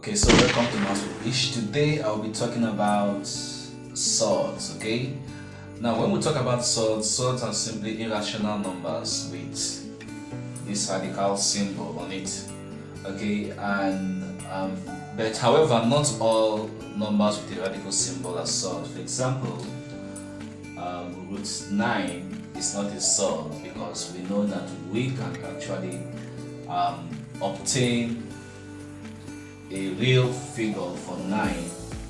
Okay, so welcome to Master Wish. Today I'll be talking about surds. Okay, now when we talk about surds, surds are simply irrational numbers with this radical symbol on it. Okay, and but however, not all numbers with a radical symbol are surds. For example, root 9 is not a surd because we know that we can actually obtain a real figure for 9,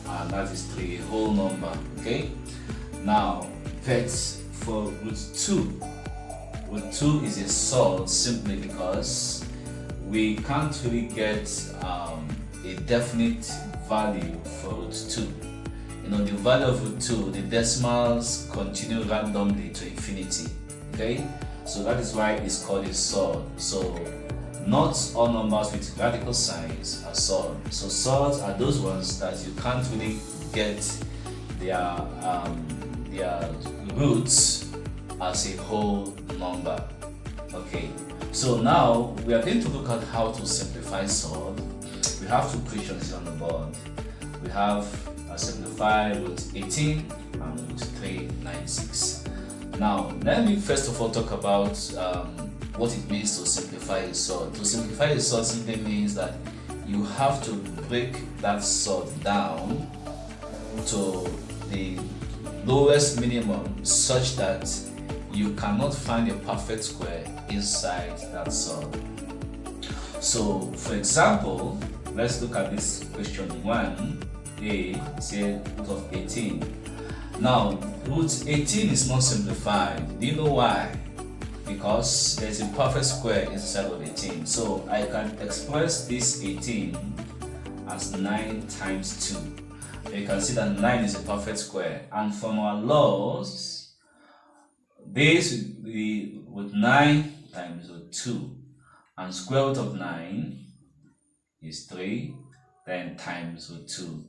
and that is 3, a whole number. Okay, now but for root 2, root 2 is a surd simply because we can't really get a definite value for root 2. You know, the value of root 2, the decimals continue randomly to infinity. Okay, so that is why it's called a surd. So not all numbers with radical signs are surds. So surds are those ones that you can't really get their roots as a whole number. Okay, so now we are going to look at how to simplify surd. We have two questions on the board. We have simplify root 18 and root 396. Now let me first of all talk about what it means to simplify a surd. To simplify a surd simply means that you have to break that surd down to the lowest minimum such that you cannot find a perfect square inside that surd. So for example, let's look at this question 1a, say root of 18. Now root 18 is not simplified. Do you know why? Because there's a perfect square inside of 18. So I can express this 18 as 9 times 2. You can see that 9 is a perfect square. And from our laws, this would be with 9 times root 2. And square root of 9 is 3, then times root 2.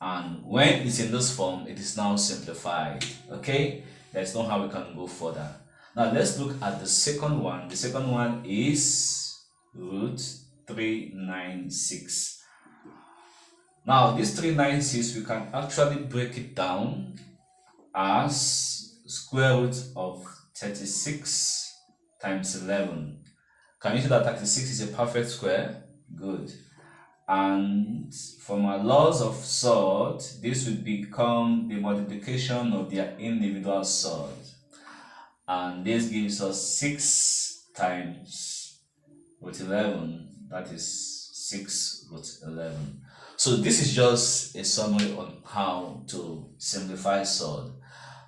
And when it's in this form, it is now simplified. Okay? There's no how we can go further. Now let's look at the second one. The second one is root 396. Now this 396, we can actually break it down as square root of 36 times 11. Can you see that 36 is a perfect square? Good. And from our laws of surd, this would become the multiplication of their individual surd. And this gives us 6 times root 11, that is 6 root 11. So this is just a summary on how to simplify surd.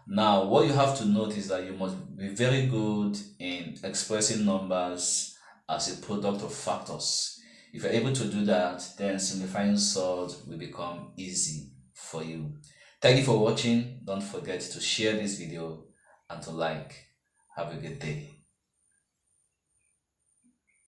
Now what you have to note is that you must be very good in expressing numbers as a product of factors. If you're able to do that, then simplifying surd will become easy for you. Thank you for watching. Don't forget to share this video and to like. Have a good day.